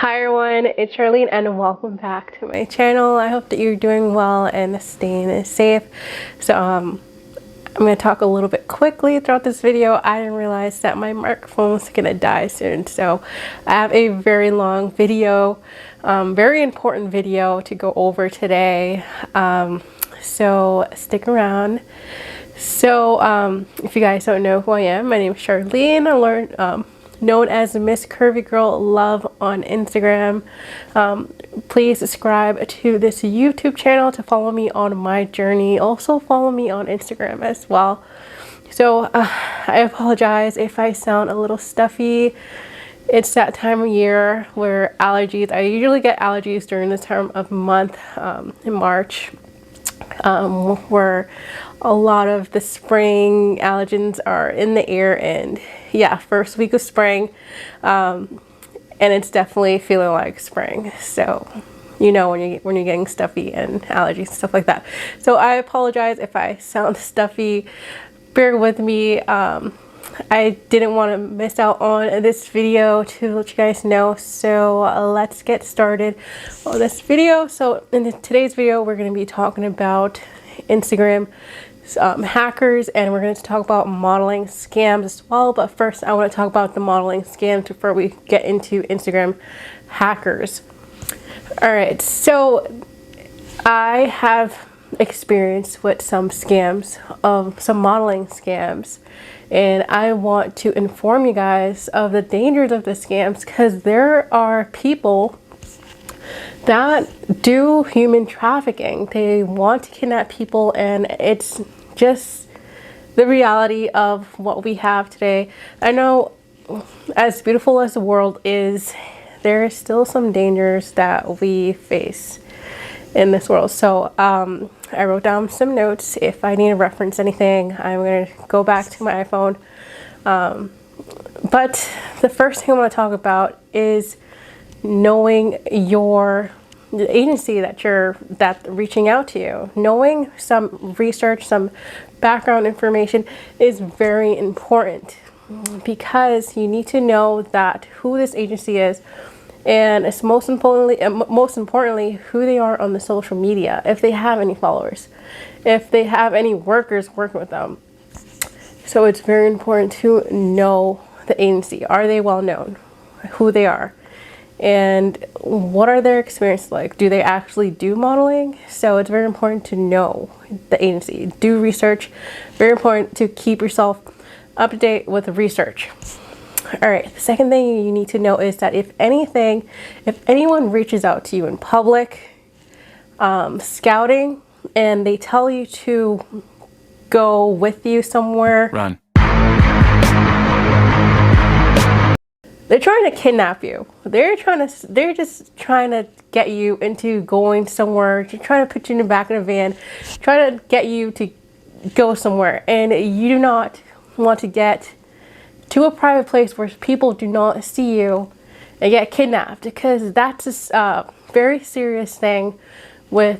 Hi everyone, it's Charlene and welcome back to my channel. I hope that you're doing well and staying safe. So I'm going to talk a little bit quickly throughout this video. I didn't realize that my microphone's going to die soon. So I have a very long video, very important video to go over today. So stick around. So if you guys don't know who I am, my name is Charlene. I learned known as Miss Curvy Girl Love on Instagram. Please subscribe to this YouTube channel to follow me on my journey. Also follow me on Instagram as well. So I apologize if I sound a little stuffy. It's that time of year where allergies, I usually get allergies during this time of month in March, where a lot of the spring allergens are in the air. And yeah, first week of spring, and it's definitely feeling like spring. So you know when you're getting stuffy and allergies and stuff like that. So I apologize if I sound stuffy. Bear with me. I didn't want to miss out on this video to let you guys know. So let's get started on this video. So in today's video, we're going to be talking about Instagram hackers, and we're going to talk about modeling scams as well. But first, I want to talk about the modeling scams before we get into Instagram hackers. All right, so I have experience with some scams, some modeling scams, and I want to inform you guys of the dangers of the scams, because there are people that do human trafficking. They want to kidnap people, and it's just the reality of what we have today. I know, as beautiful as the world is, there is still some dangers that we face in this world. So I wrote down some notes. If I need to reference anything, I'm going to go back to my iPhone. But the first thing I want to talk about is knowing the agency that's reaching out to you. Knowing some research, some background information is very important, because you need to know that who this agency is, and it's most importantly who they are on the social media, if they have any followers, if they have any workers working with them. So it's very important to know the agency. Are they well known? Who they are? And what are their experiences like? Do they actually do modeling? So it's very important to know the agency. Do research. Very important to keep yourself up to date with the research. All right, the second thing you need to know is that if anyone reaches out to you in public, scouting, and they tell you to go with you somewhere, run. They're trying to kidnap you. They're just trying to get you into going somewhere, trying to put you in the back of a van, trying to get you to go somewhere. And you do not want to get to a private place where people do not see you and get kidnapped, because that's a very serious thing when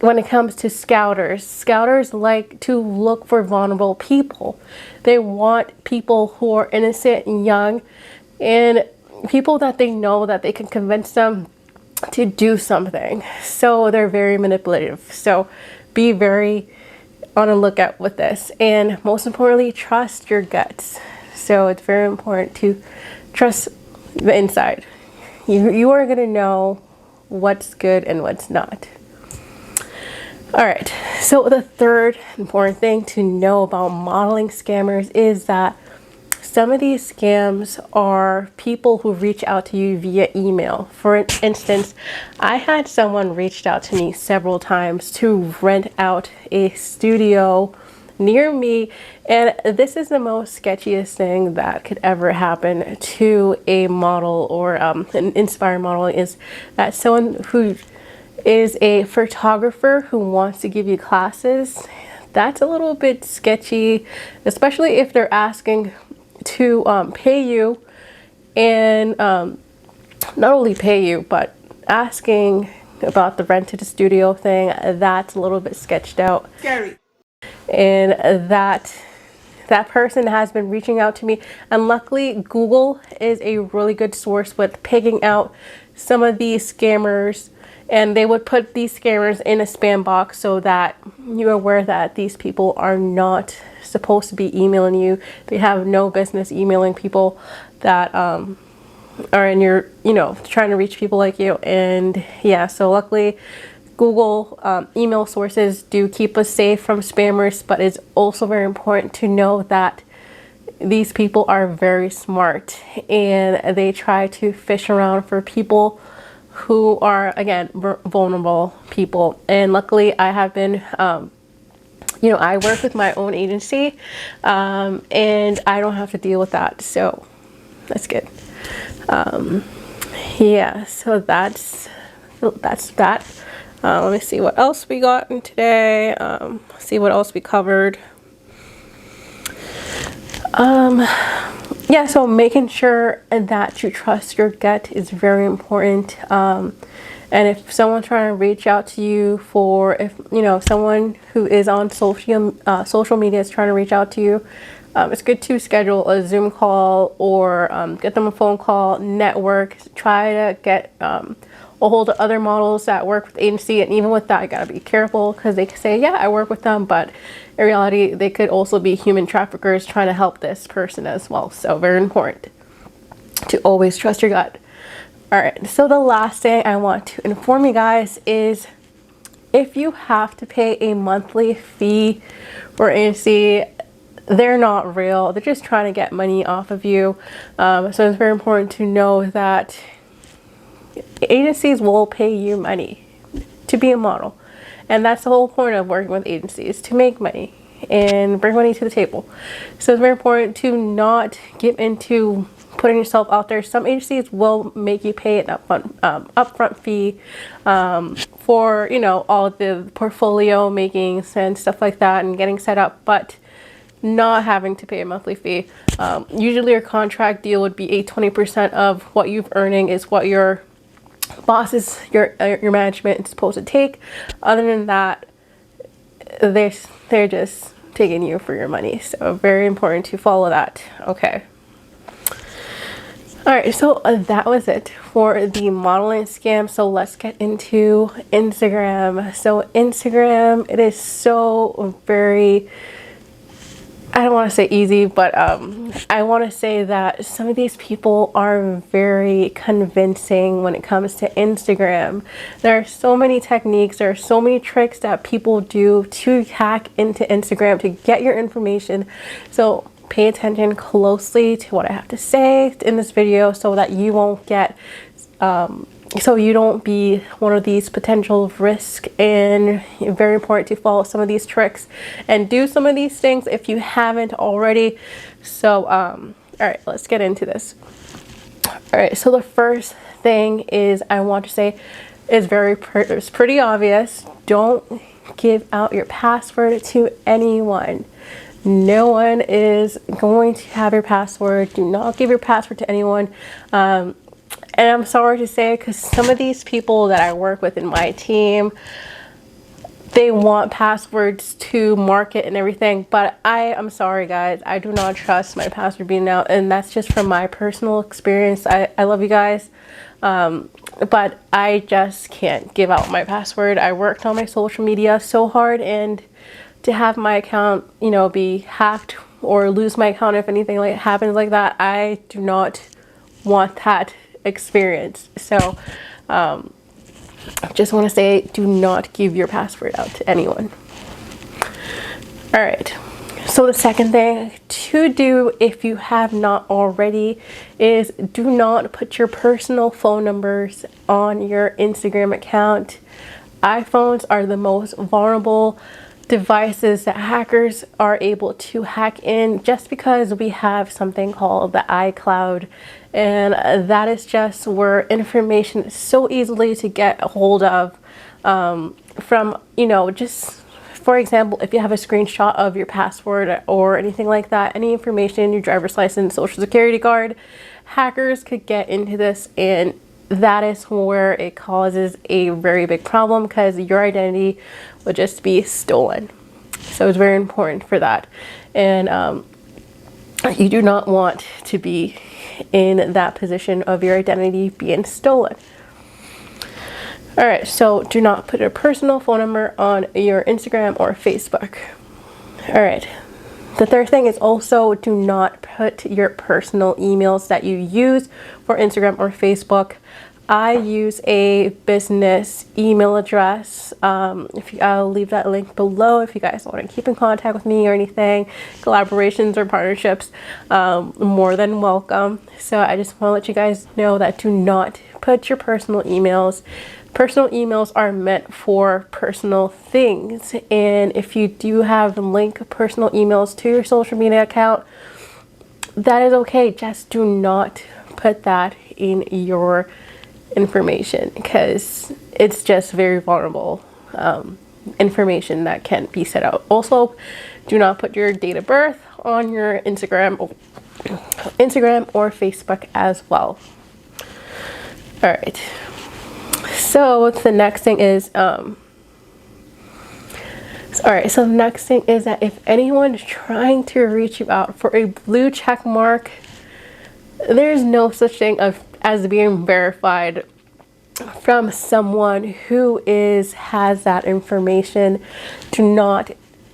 it comes to scouters. Scouters like to look for vulnerable people. They want people who are innocent and young, and people that they know that they can convince them to do something. So they're very manipulative. So be very on the lookout with this. And most importantly, trust your guts. So it's very important to trust the inside. You are going to know what's good and what's not. All right. So the third important thing to know about modeling scammers is that some of these scams are people who reach out to you via email. For instance, I had someone reached out to me several times to rent out a studio near me, and this is the most sketchiest thing that could ever happen to a model or an inspired model, is that someone who is a photographer who wants to give you classes. That's a little bit sketchy, especially if they're asking to pay you, and not only pay you, but asking about the rent to the studio thing. That's a little bit sketched out. Scary. And that person has been reaching out to me, and luckily Google is a really good source with picking out some of these scammers, and they would put these scammers in a spam box so that you're aware that these people are not supposed to be emailing you. They have no business emailing people that are in your, trying to reach people like you. And yeah, so luckily Google email sources do keep us safe from spammers, but it's also very important to know that these people are very smart and they try to fish around for people who are, again, vulnerable people. And luckily I have been, I work with my own agency, and I don't have to deal with that. So that's good. Yeah, so that's that. Let me see what else we got in today. See what else we covered. Yeah, so making sure that you trust your gut is very important. And if someone's trying to reach out to you someone who is on social media is trying to reach out to you, it's good to schedule a Zoom call or get them a phone call, network, try to get a hold of other models that work with agency. And even with that, you gotta be careful, because they can say, yeah, I work with them, but in reality, they could also be human traffickers trying to help this person as well. So very important to always trust your gut. All right, so the last thing I want to inform you guys is if you have to pay a monthly fee for agency, they're not real. They're just trying to get money off of you. So it's very important to know that agencies will pay you money to be a model. And that's the whole point of working with agencies, to make money and bring money to the table. So it's very important to not get into putting yourself out there. Some agencies will make you pay an upfront fee for, all the portfolio makings and stuff like that and getting set up, but not having to pay a monthly fee. Usually your contract deal would be 20% of what you've earning is what your bosses, your management is supposed to take. Other than that, they're just taking you for your money. So very important to follow that. Okay. All right, so that was it for the modeling scam. So let's get into Instagram. So Instagram, it is so very, I don't want to say easy, but I want to say that some of these people are very convincing when it comes to Instagram. There are so many techniques, there are so many tricks that people do to hack into Instagram to get your information. So pay attention closely to what I have to say in this video so that you won't get, so you don't be one of these potential risks. And very important to follow some of these tricks and do some of these things if you haven't already. So, all right, let's get into this. All right, so the first thing is I want to say is it's pretty obvious. Don't give out your password to anyone. No one is going to have your password. Do not give your password to anyone. And I'm sorry to say, because some of these people that I work with in my team, they want passwords to market and everything, but I'm sorry guys, I do not trust my password being out, and that's just from my personal experience. I love you guys, but I just can't give out my password. I worked on my social media so hard, and to have my account, be hacked or lose my account if anything happens like that, I do not want that experience. So just want to say, do not give your password out to anyone. All right, so the second thing to do, if you have not already, is do not put your personal phone numbers on your Instagram account. iPhones are the most vulnerable devices that hackers are able to hack in, just because we have something called the iCloud, and that is just where information is so easily to get a hold of from, just for example, if you have a screenshot of your password or anything like that, any information, your driver's license, social security card, hackers could get into this, and that is where it causes a very big problem, because your identity will just be stolen. So it's very important for that. And you do not want to be in that position of your identity being stolen. All right, so do not put a personal phone number on your Instagram or Facebook. All right. The third thing is also do not put your personal emails that you use for Instagram or Facebook. I use a business email address. I'll leave that link below if you guys want to keep in contact with me or anything, collaborations or partnerships, more than welcome. So I just want to let you guys know that do not put your personal emails. Personal emails are meant for personal things, and if you do have link personal emails to your social media account, that is okay. Just do not put that in your information because it's just very vulnerable information that can be set out. Also, do not put your date of birth on your Instagram or Facebook as well. All right. So the next thing is, the next thing is that if anyone is trying to reach you out for a blue check mark, there's no such thing as being verified from someone who has that information. Do not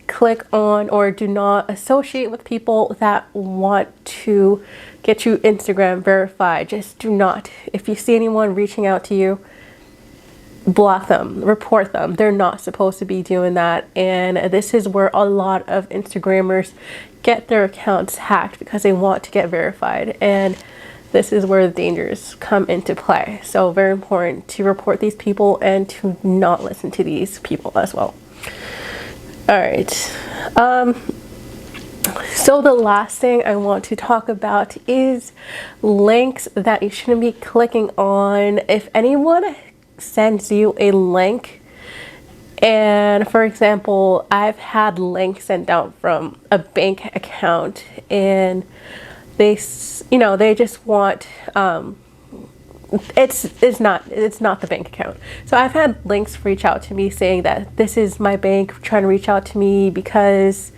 click on or do not associate with people that want to get you Instagram verified. Just do not. If you see anyone reaching out to you, block them, report them. They're not supposed to be doing that. And this is where a lot of Instagrammers get their accounts hacked because they want to get verified. And this is where the dangers come into play. So very important to report these people and to not listen to these people as well. All right. So the last thing I want to talk about is links that you shouldn't be clicking on. If anyone sends you a link, and for example, I've had links sent out from a bank account, and they just want it's not the bank account. So I've had links reach out to me saying that this is my bank trying to reach out to me because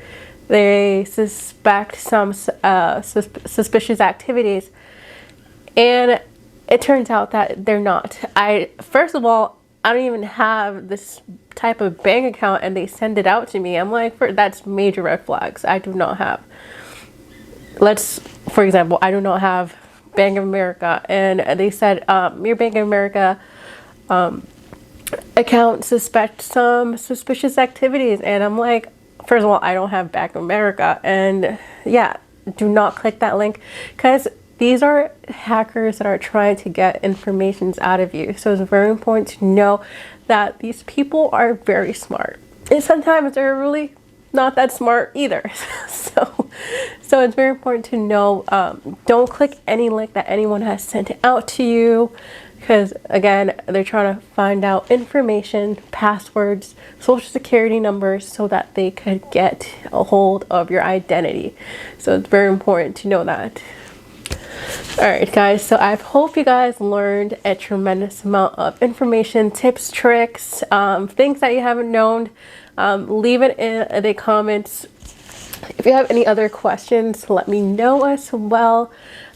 they suspect some suspicious activities, and it turns out that they're not. First of all, I don't even have this type of bank account and they send it out to me. I'm like, that's major red flags. I do not have. For example, I do not have Bank of America, and they said your Bank of America account suspect some suspicious activities, and I'm like, first of all, I don't have Bank of America, and yeah, do not click that link because these are hackers that are trying to get information out of you. So it's very important to know that these people are very smart. And sometimes they're really not that smart either. So it's very important to know, don't click any link that anyone has sent out to you. Because again, they're trying to find out information, passwords, social security numbers, so that they could get a hold of your identity. So it's very important to know that. Alright guys, so I hope you guys learned a tremendous amount of information, tips, tricks, things that you haven't known. Leave it in the comments. If you have any other questions, let me know as well.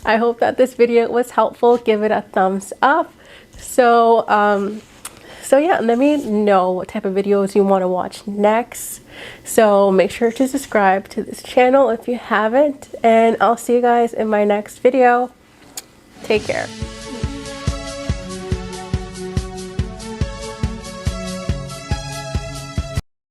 I hope that this video was helpful. Give it a thumbs up. So yeah, let me know what type of videos you want to watch next. So make sure to subscribe to this channel if you haven't, and I'll see you guys in my next video. Take care.